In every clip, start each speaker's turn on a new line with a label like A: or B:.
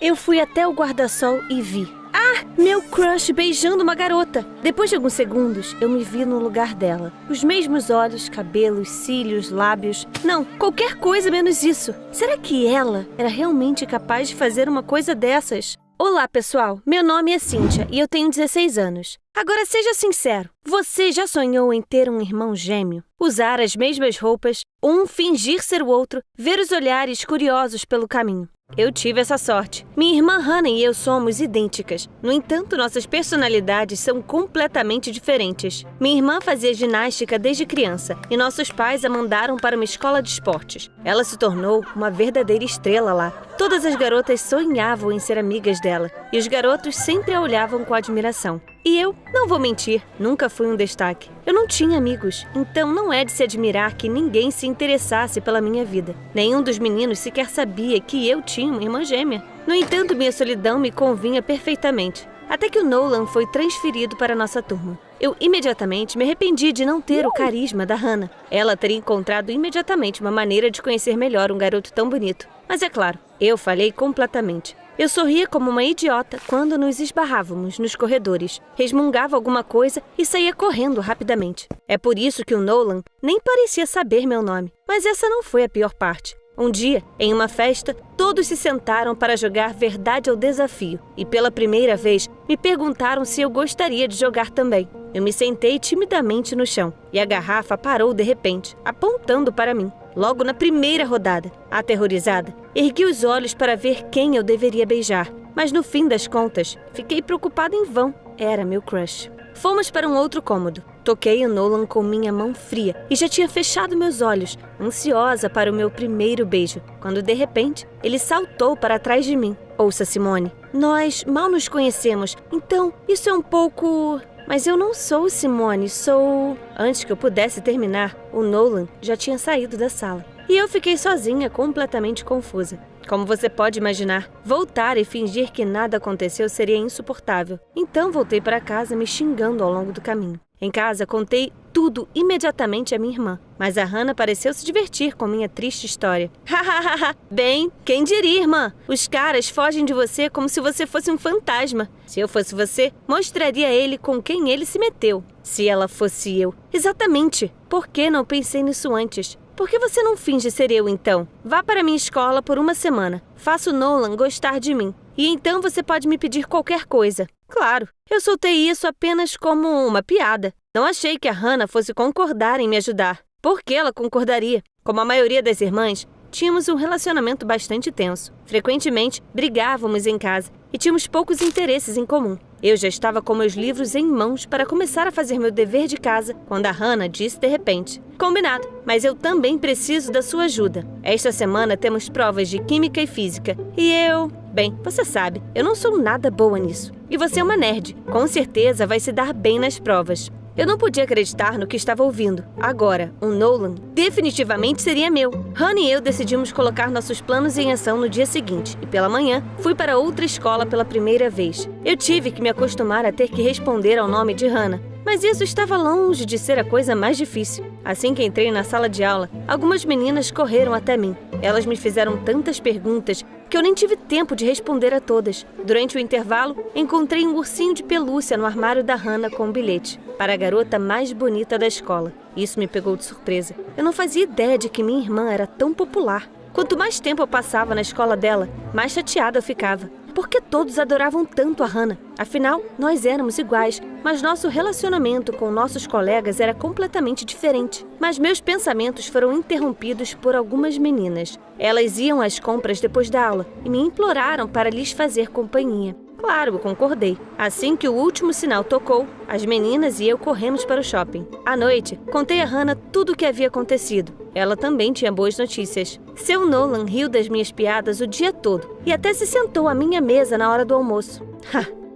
A: Eu fui até o guarda-sol e vi. Ah, meu crush beijando uma garota. Depois de alguns segundos, eu me vi no lugar dela. Os mesmos olhos, cabelos, cílios, lábios. Não, qualquer coisa menos isso. Será que ela era realmente capaz de fazer uma coisa dessas? Olá, pessoal. Meu nome é Cynthia e eu tenho 16 anos. Agora seja sincero, você já sonhou em ter um irmão gêmeo? Usar as mesmas roupas, um fingir ser o outro, ver os olhares curiosos pelo caminho? Eu tive essa sorte. Minha irmã Hannah e eu somos idênticas. No entanto, nossas personalidades são completamente diferentes. Minha irmã fazia ginástica desde criança e nossos pais a mandaram para uma escola de esportes. Ela se tornou uma verdadeira estrela lá. Todas as garotas sonhavam em ser amigas dela e os garotos sempre a olhavam com admiração. E eu, não vou mentir, nunca fui um destaque. Eu não tinha amigos, então não é de se admirar que ninguém se interessasse pela minha vida. Nenhum dos meninos sequer sabia que eu tinha uma irmã gêmea. No entanto, minha solidão me convinha perfeitamente. Até que o Nolan foi transferido para a nossa turma. Eu imediatamente me arrependi de não ter o carisma da Hannah. Ela teria encontrado imediatamente uma maneira de conhecer melhor um garoto tão bonito. Mas é claro, eu falhei completamente. Eu sorria como uma idiota quando nos esbarrávamos nos corredores, resmungava alguma coisa e saía correndo rapidamente. É por isso que o Nolan nem parecia saber meu nome. Mas essa não foi a pior parte. Um dia, em uma festa, todos se sentaram para jogar Verdade ou Desafio e pela primeira vez me perguntaram se eu gostaria de jogar também. Eu me sentei timidamente no chão e a garrafa parou de repente, apontando para mim. Logo na primeira rodada, aterrorizada, ergui os olhos para ver quem eu deveria beijar. Mas no fim das contas, fiquei preocupada em vão. Era meu crush. Fomos para um outro cômodo. Toquei o Nolan com minha mão fria e já tinha fechado meus olhos, ansiosa para o meu primeiro beijo, quando de repente ele saltou para trás de mim. Ouça, Simone, nós mal nos conhecemos, então isso é um pouco... Mas eu não sou Simone, sou... Antes que eu pudesse terminar, o Nolan já tinha saído da sala. E eu fiquei sozinha, completamente confusa. Como você pode imaginar, voltar e fingir que nada aconteceu seria insuportável. Então voltei para casa me xingando ao longo do caminho. Em casa, contei tudo imediatamente à minha irmã, mas a Hannah pareceu se divertir com minha triste história. Hahaha! Bem, quem diria, irmã? Os caras fogem de você como se você fosse um fantasma. Se eu fosse você, mostraria a ele com quem ele se meteu. Se ela fosse eu. Exatamente! Por que não pensei nisso antes? Por que você não finge ser eu, então? Vá para minha escola por uma semana. Faça o Nolan gostar de mim. E então você pode me pedir qualquer coisa. Claro, eu soltei isso apenas como uma piada. Não achei que a Hannah fosse concordar em me ajudar. Por que ela concordaria? Como a maioria das irmãs, tínhamos um relacionamento bastante tenso. Frequentemente, brigávamos em casa e tínhamos poucos interesses em comum. Eu já estava com meus livros em mãos para começar a fazer meu dever de casa quando a Hannah disse de repente: Combinado, mas eu também preciso da sua ajuda. Esta semana temos provas de química e física e eu... Bem, você sabe, eu não sou nada boa nisso. E você é uma nerd. Com certeza vai se dar bem nas provas. Eu não podia acreditar no que estava ouvindo. Agora, o Nolan definitivamente seria meu. Hannah e eu decidimos colocar nossos planos em ação no dia seguinte. E pela manhã, fui para outra escola pela primeira vez. Eu tive que me acostumar a ter que responder ao nome de Hannah. Mas isso estava longe de ser a coisa mais difícil. Assim que entrei na sala de aula, algumas meninas correram até mim. Elas me fizeram tantas perguntas que eu nem tive tempo de responder a todas. Durante o intervalo, encontrei um ursinho de pelúcia no armário da Hannah com um bilhete para a garota mais bonita da escola. Isso me pegou de surpresa. Eu não fazia ideia de que minha irmã era tão popular. Quanto mais tempo eu passava na escola dela, mais chateada eu ficava. Por que todos adoravam tanto a Hannah? Afinal, nós éramos iguais, mas nosso relacionamento com nossos colegas era completamente diferente. Mas meus pensamentos foram interrompidos por algumas meninas. Elas iam às compras depois da aula e me imploraram para lhes fazer companhia. Claro, eu concordei. Assim que o último sinal tocou, as meninas e eu corremos para o shopping. À noite, contei a Hannah tudo o que havia acontecido. Ela também tinha boas notícias. Seu Nolan riu das minhas piadas o dia todo e até se sentou à minha mesa na hora do almoço.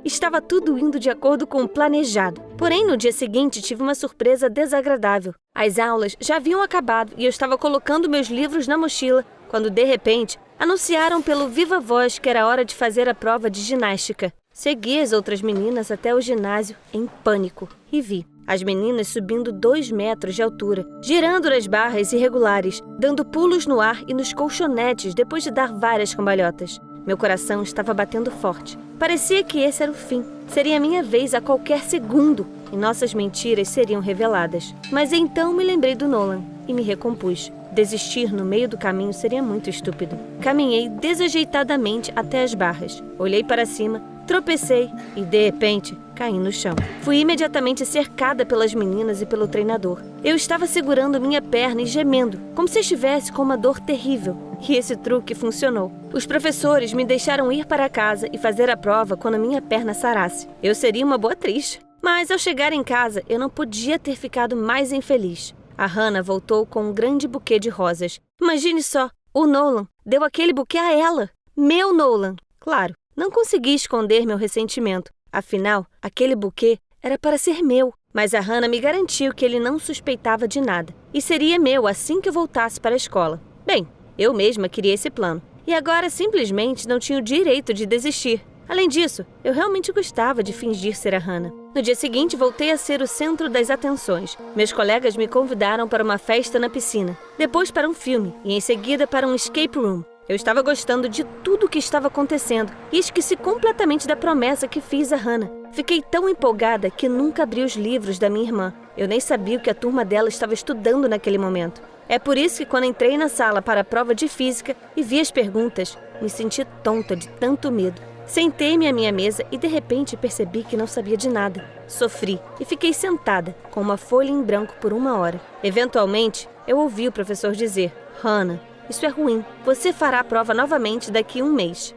A: Estava tudo indo de acordo com o planejado. Porém, no dia seguinte, tive uma surpresa desagradável. As aulas já haviam acabado e eu estava colocando meus livros na mochila quando, de repente, anunciaram pelo viva voz que era hora de fazer a prova de ginástica. Segui as outras meninas até o ginásio em pânico e vi as meninas subindo 2 metros de altura, girando nas barras irregulares, dando pulos no ar e nos colchonetes depois de dar várias cambalhotas. Meu coração estava batendo forte. Parecia que esse era o fim. Seria minha vez a qualquer segundo e nossas mentiras seriam reveladas. Mas então me lembrei do Nolan e me recompus. Desistir no meio do caminho seria muito estúpido. Caminhei desajeitadamente até as barras. Olhei para cima, tropecei e, de repente, caí no chão. Fui imediatamente cercada pelas meninas e pelo treinador. Eu estava segurando minha perna e gemendo, como se estivesse com uma dor terrível. E esse truque funcionou. Os professores me deixaram ir para casa e fazer a prova quando a minha perna sarasse. Eu seria uma boa atriz. Mas ao chegar em casa, eu não podia ter ficado mais infeliz. A Hannah voltou com um grande buquê de rosas. Imagine só, o Nolan deu aquele buquê a ela. Meu Nolan! Claro, não consegui esconder meu ressentimento. Afinal, aquele buquê era para ser meu. Mas a Hannah me garantiu que ele não suspeitava de nada. E seria meu assim que eu voltasse para a escola. Bem, eu mesma queria esse plano. E agora simplesmente não tinha o direito de desistir. Além disso, eu realmente gostava de fingir ser a Hannah. No dia seguinte, voltei a ser o centro das atenções. Meus colegas me convidaram para uma festa na piscina, depois para um filme e em seguida para um escape room. Eu estava gostando de tudo o que estava acontecendo e esqueci completamente da promessa que fiz a Hannah. Fiquei tão empolgada que nunca abri os livros da minha irmã. Eu nem sabia o que a turma dela estava estudando naquele momento. É por isso que quando entrei na sala para a prova de física e vi as perguntas, me senti tonta de tanto medo. Sentei-me à minha mesa e de repente percebi que não sabia de nada. Sofri e fiquei sentada, com uma folha em branco por 1 hora. Eventualmente, eu ouvi o professor dizer: Hannah, isso é ruim. Você fará a prova novamente daqui a 1 mês.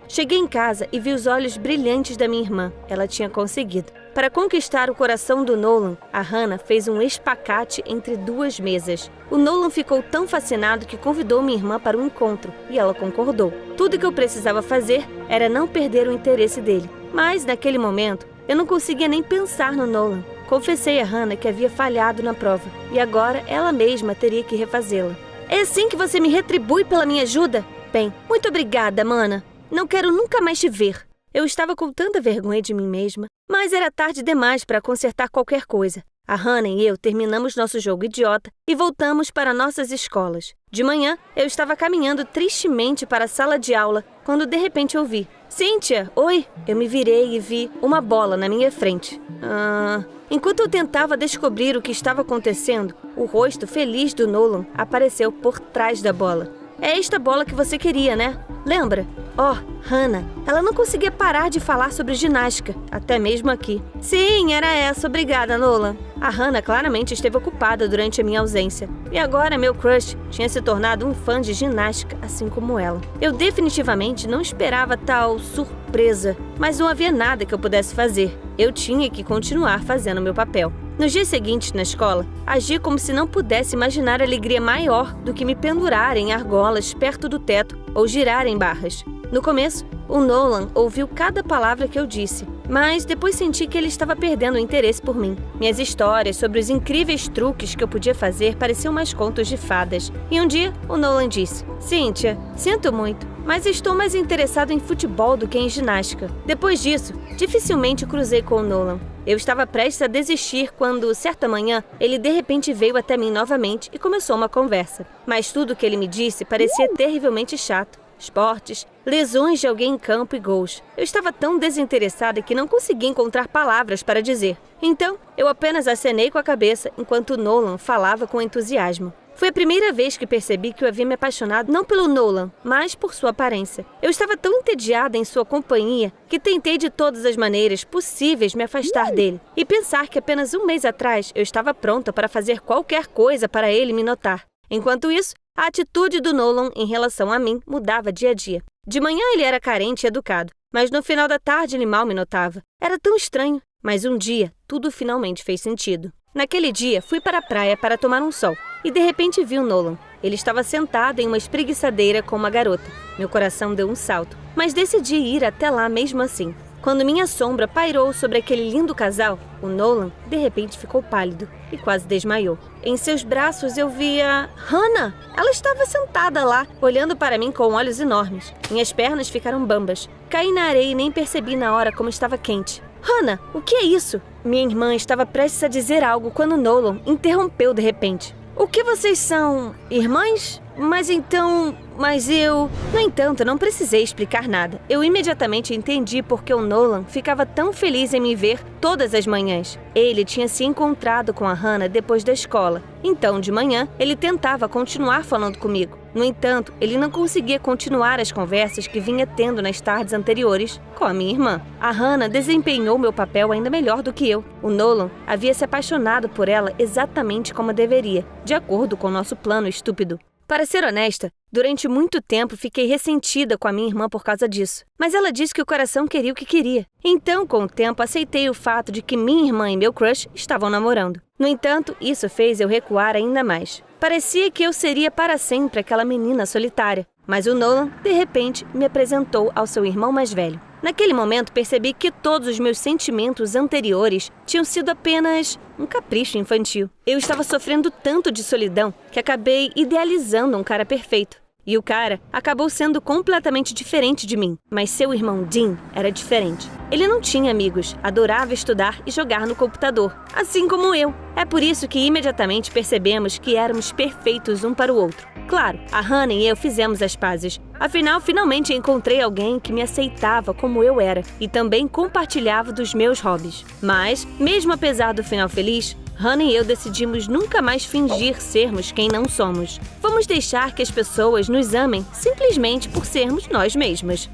A: Cheguei em casa e vi os olhos brilhantes da minha irmã. Ela tinha conseguido. Para conquistar o coração do Nolan, a Hannah fez um espacate entre 2 mesas. O Nolan ficou tão fascinado que convidou minha irmã para um encontro e ela concordou. Tudo que eu precisava fazer era não perder o interesse dele. Mas, naquele momento, eu não conseguia nem pensar no Nolan. Confessei a Hannah que havia falhado na prova e agora ela mesma teria que refazê-la. É assim que você me retribui pela minha ajuda? Bem, muito obrigada, mana. Não quero nunca mais te ver. Eu estava com tanta vergonha de mim mesma, mas era tarde demais para consertar qualquer coisa. A Hannah e eu terminamos nosso jogo idiota e voltamos para nossas escolas. De manhã, eu estava caminhando tristemente para a sala de aula, quando de repente ouvi: Cynthia, oi! Eu me virei e vi uma bola na minha frente. Enquanto eu tentava descobrir o que estava acontecendo, o rosto feliz do Nolan apareceu por trás da bola. É esta bola que você queria, né? Lembra? Hannah, ela não conseguia parar de falar sobre ginástica, até mesmo aqui. Sim, era essa. Obrigada, Nolan. A Hannah claramente esteve ocupada durante a minha ausência. E agora meu crush tinha se tornado um fã de ginástica, assim como ela. Eu definitivamente não esperava tal surpresa, mas não havia nada que eu pudesse fazer. Eu tinha que continuar fazendo meu papel. Nos dias seguintes, na escola, agi como se não pudesse imaginar alegria maior do que me pendurar em argolas perto do teto ou girar em barras. No começo, o Nolan ouviu cada palavra que eu disse, mas depois senti que ele estava perdendo o interesse por mim. Minhas histórias sobre os incríveis truques que eu podia fazer pareciam mais contos de fadas. E um dia, o Nolan disse: Cynthia, sinto muito, mas estou mais interessado em futebol do que em ginástica. Depois disso, dificilmente cruzei com o Nolan. Eu estava prestes a desistir quando, certa manhã, ele de repente veio até mim novamente e começou uma conversa. Mas tudo o que ele me disse parecia terrivelmente chato. Esportes, lesões de alguém em campo e gols. Eu estava tão desinteressada que não conseguia encontrar palavras para dizer. Então, eu apenas acenei com a cabeça enquanto Nolan falava com entusiasmo. Foi a primeira vez que percebi que eu havia me apaixonado não pelo Nolan, mas por sua aparência. Eu estava tão entediada em sua companhia que tentei de todas as maneiras possíveis me afastar dele e pensar que apenas 1 mês atrás eu estava pronta para fazer qualquer coisa para ele me notar. Enquanto isso, a atitude do Nolan em relação a mim mudava dia a dia. De manhã ele era carente e educado, mas no final da tarde ele mal me notava. Era tão estranho, mas um dia tudo finalmente fez sentido. Naquele dia, fui para a praia para tomar um sol e de repente vi o Nolan. Ele estava sentado em uma espreguiçadeira com uma garota. Meu coração deu um salto, mas decidi ir até lá mesmo assim. Quando minha sombra pairou sobre aquele lindo casal, o Nolan, de repente, ficou pálido e quase desmaiou. Em seus braços eu via Hannah! Ela estava sentada lá, olhando para mim com olhos enormes. Minhas pernas ficaram bambas. Caí na areia e nem percebi na hora como estava quente. Hannah, o que é isso? Minha irmã estava prestes a dizer algo quando Nolan interrompeu de repente. O que vocês são? Irmãs? Mas então... mas eu... No entanto, não precisei explicar nada. Eu imediatamente entendi por que o Nolan ficava tão feliz em me ver todas as manhãs. Ele tinha se encontrado com a Hannah depois da escola. Então, de manhã, ele tentava continuar falando comigo. No entanto, ele não conseguia continuar as conversas que vinha tendo nas tardes anteriores com a minha irmã. A Hannah desempenhou meu papel ainda melhor do que eu. O Nolan havia se apaixonado por ela exatamente como deveria, de acordo com o nosso plano estúpido. Para ser honesta, durante muito tempo fiquei ressentida com a minha irmã por causa disso. Mas ela disse que o coração queria o que queria. Então, com o tempo, aceitei o fato de que minha irmã e meu crush estavam namorando. No entanto, isso fez eu recuar ainda mais. Parecia que eu seria para sempre aquela menina solitária. Mas o Nolan, de repente, me apresentou ao seu irmão mais velho. Naquele momento, percebi que todos os meus sentimentos anteriores tinham sido apenas um capricho infantil. Eu estava sofrendo tanto de solidão que acabei idealizando um cara perfeito. E o cara acabou sendo completamente diferente de mim. Mas seu irmão Dean era diferente. Ele não tinha amigos, adorava estudar e jogar no computador, assim como eu. É por isso que imediatamente percebemos que éramos perfeitos um para o outro. Claro, a Hannah e eu fizemos as pazes. Afinal, finalmente encontrei alguém que me aceitava como eu era e também compartilhava dos meus hobbies. Mas, mesmo apesar do final feliz, Hannah e eu decidimos nunca mais fingir sermos quem não somos. Vamos deixar que as pessoas nos amem simplesmente por sermos nós mesmas.